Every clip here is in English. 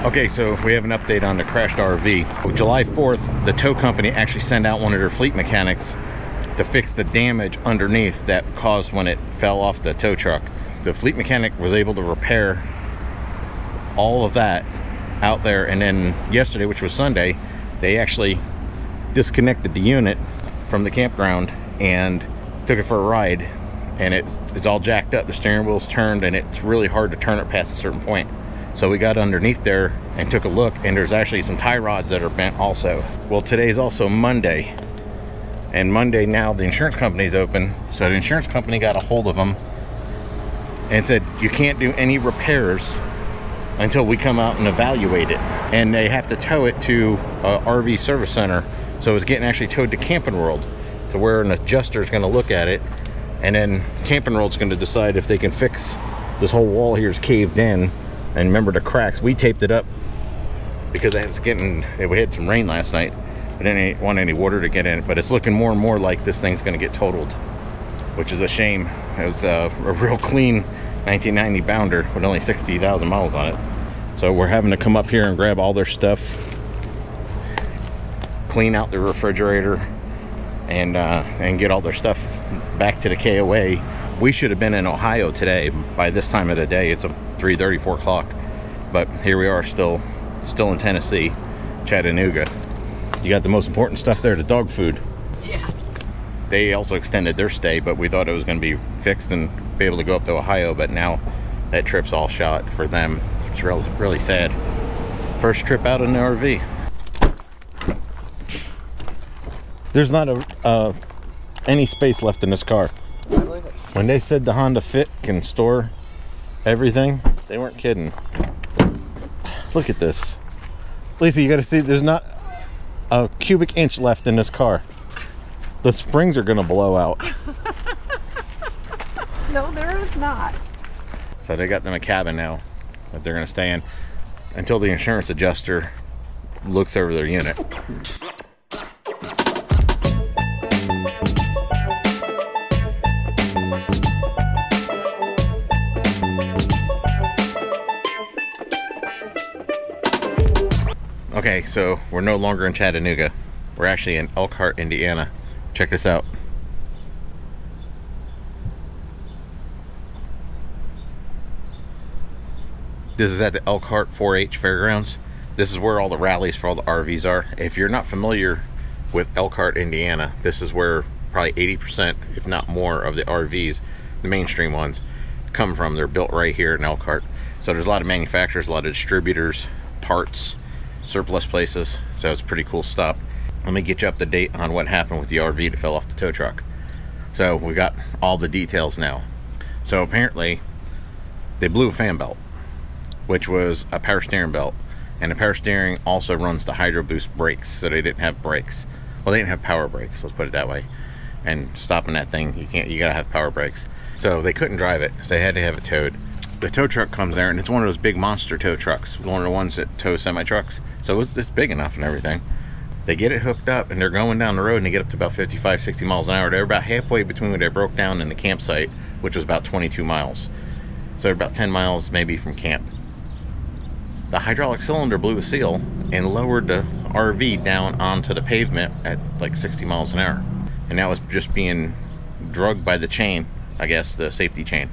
Okay, so we have an update on the crashed RV. July 4th, the tow company actually sent out one of their fleet mechanics to fix the damage underneath that caused when it fell off the tow truck. The fleet mechanic was able to repair all of that out there, and then yesterday, which was Sunday, they actually disconnected the unit from the campground and took it for a ride, and it's all jacked up. The steering wheel's turned, and it's really hard to turn it past a certain point. So we got underneath there and took a look, and there's actually some tie rods that are bent also. Well, today's also Monday, and Monday now the insurance company's open, so the insurance company got a hold of them and said you can't do any repairs until we come out and evaluate it, and they have to tow it to a RV service center. So it's getting actually towed to Camping World, to where an adjuster is going to look at it, and then Camping World's going to decide if they can fix this whole wall here is caved in. And remember the cracks, we taped it up because we had some rain last night. I didn't want any water to get in it, but it's looking more and more like this thing's going to get totaled, which is a shame. It was a real clean 1990 Bounder with only 60,000 miles on it. So we're having to come up here and grab all their stuff, clean out the refrigerator, and get all their stuff back to the KOA. We should have been in Ohio today by this time of the day. It's 3:30, 4 o'clock, but here we are still in Tennessee, Chattanooga. You got the most important stuff there, the dog food. Yeah. They also extended their stay, but we thought it was going to be fixed and be able to go up to Ohio, but now that trip's all shot for them. It's really sad. First trip out in the RV. There's not any space left in this car. When they said the Honda Fit can store everything, they weren't kidding. Look at this. Lisa, you gotta see, there's not a cubic inch left in this car. The springs are gonna blow out. No, there is not. So they got them a cabin now that they're gonna stay in until the insurance adjuster looks over their unit. Okay, so we're no longer in Chattanooga. We're actually in Elkhart, Indiana. Check this out. This is at the Elkhart 4-H Fairgrounds. This is where all the rallies for all the RVs are. If you're not familiar with Elkhart, Indiana, this is where probably 80%, if not more, of the RVs, the mainstream ones, come from. They're built right here in Elkhart. So there's a lot of manufacturers, a lot of distributors, parts, surplus places, so it's a pretty cool stop. Let me get you up to date on what happened with the RV that fell off the tow truck. So we got all the details now. So apparently they blew a fan belt, which was a power steering belt, and the power steering also runs the Hydro Boost brakes, so they didn't have brakes. Well, they didn't have power brakes, let's put it that way. And stopping that thing, you gotta have power brakes. So they couldn't drive it, so they had to have it towed. The tow truck comes there, and it's one of those big monster tow trucks, one of the ones that tow semi-trucks. So it's big enough and everything. They get it hooked up, and they're going down the road, and they get up to about 55, 60 miles an hour. They're about halfway between where they broke down and the campsite, which was about 22 miles. So they're about 10 miles maybe from camp. The hydraulic cylinder blew a seal and lowered the RV down onto the pavement at like 60 miles an hour. And that was just being drugged by the chain, I guess, the safety chain.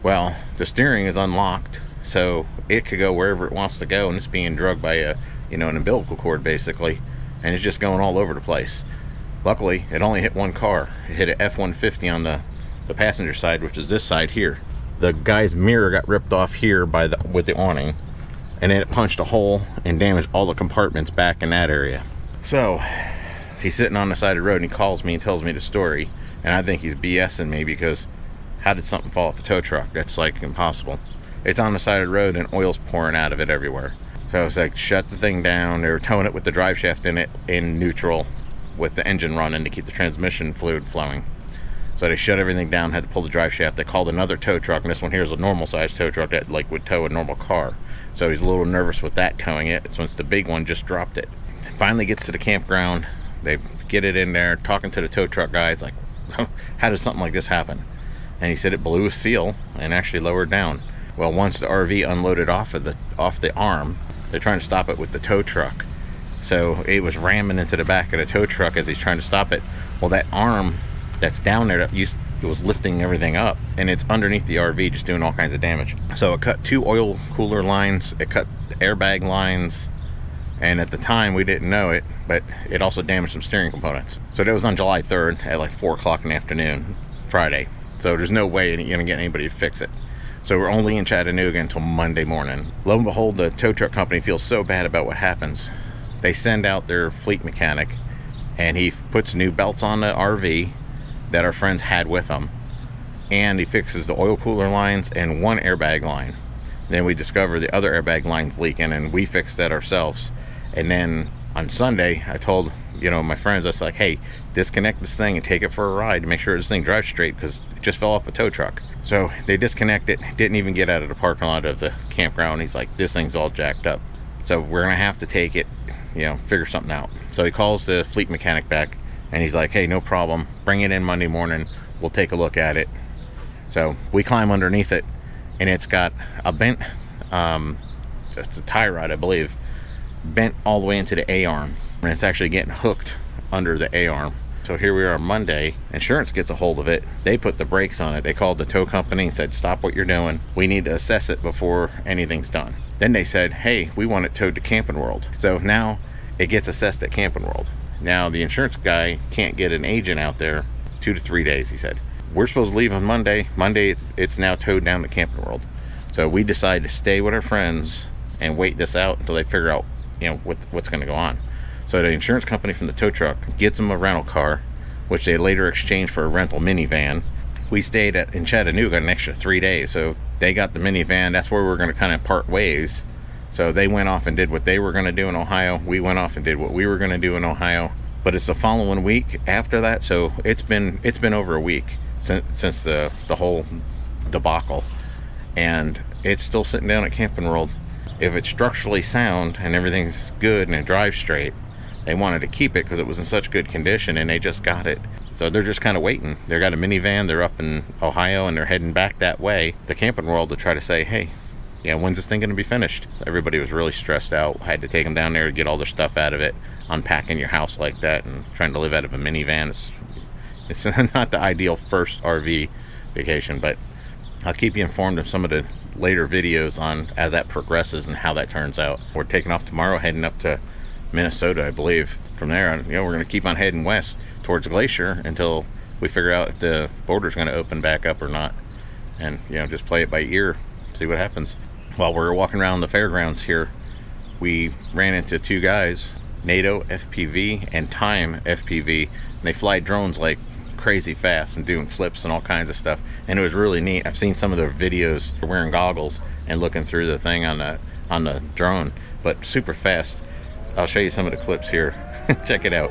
Well, the steering is unlocked, so it could go wherever it wants to go, and it's being drugged by an umbilical cord basically, and it's just going all over the place. Luckily, it only hit one car. It hit an F-150 on the passenger side, which is this side here. The guy's mirror got ripped off here with the awning, and then it punched a hole and damaged all the compartments back in that area. So he's sitting on the side of the road, and he calls me and tells me the story, and I think he's BSing me, because how did something fall off a tow truck? That's like impossible. It's on the side of the road and oil's pouring out of it everywhere. So it's like, shut the thing down. They were towing it with the drive shaft in it in neutral with the engine running to keep the transmission fluid flowing. So they shut everything down, had to pull the drive shaft. They called another tow truck, and this one here is a normal sized tow truck that like would tow a normal car. So he's a little nervous with that towing it. So it's the big one, just dropped it. Finally gets to the campground. They get it in there, talking to the tow truck guy. It's like, how does something like this happen? And he said it blew a seal and actually lowered down. Well, once the RV unloaded off the arm, they're trying to stop it with the tow truck. So it was ramming into the back of the tow truck as he's trying to stop it. Well, that arm that's down there, it was lifting everything up, and it's underneath the RV, just doing all kinds of damage. So it cut 2 oil cooler lines, it cut the airbag lines, and at the time we didn't know it, but it also damaged some steering components. So that was on July 3rd at like 4 o'clock in the afternoon, Friday. So there's no way you're gonna get anybody to fix it. So we're only in Chattanooga until Monday morning. Lo and behold, the tow truck company feels so bad about what happens. They send out their fleet mechanic, and he puts new belts on the RV that our friends had with them, and he fixes the oil cooler lines and 1 airbag line. Then we discover the other airbag line's leaking, and we fixed that ourselves. And then on Sunday, I told, you know, my friends, I was like, hey, disconnect this thing and take it for a ride to make sure this thing drives straight, because it just fell off a tow truck. So they disconnect it, didn't even get out of the parking lot of the campground. He's like, this thing's all jacked up. So we're gonna have to take it, you know, figure something out. So he calls the fleet mechanic back, and he's like, hey, no problem, bring it in Monday morning, we'll take a look at it. So we climb underneath it, and it's got a bent, it's a tie rod, I believe, bent all the way into the A-arm, and it's actually getting hooked under the A-arm. So here we are Monday, insurance gets a hold of it, they put the brakes on it, they called the tow company and said, stop what you're doing, we need to assess it before anything's done. Then they said, hey, we want it towed to Camping World. So now it gets assessed at Camping World. Now the insurance guy can't get an agent out there 2 to 3 days, he said. We're supposed to leave on Monday. Monday, it's now towed down to Camping World. So we decide to stay with our friends and wait this out until they figure out, you know, what's going to go on. So the insurance company from the tow truck gets them a rental car, which they later exchanged for a rental minivan. We stayed in Chattanooga an extra 3 days, so they got the minivan. That's where we're going to kind of part ways. So they went off and did what they were going to do in Ohio. We went off and did what we were going to do in Ohio. But it's the following week after that, so it's been over a week since the whole debacle, and it's still sitting down at Camping World. If it's structurally sound and everything's good and it drives straight, they wanted to keep it because it was in such good condition, and they just got it. So they're just kind of waiting. They got a minivan, they're up in Ohio, and they're heading back that way to Camping World to try to say, hey, yeah, when's this thing going to be finished? Everybody was really stressed out. I had to take them down there to get all their stuff out of it. Unpacking your house like that and trying to live out of a minivan, it's not the ideal first RV vacation, but I'll keep you informed of some of the later videos on as that progresses and how that turns out. We're taking off tomorrow, heading up to Minnesota, I believe. From there, you know, we're going to keep on heading west towards Glacier until we figure out if the border's going to open back up or not, and, you know, just play it by ear, see what happens. While we were walking around the fairgrounds here, we ran into 2 guys, NATO FPV and Time FPV, and they fly drones like crazy fast and doing flips and all kinds of stuff, and it was really neat. I've seen some of their videos wearing goggles and looking through the thing on the drone, but super fast. I'll show you some of the clips here. Check it out.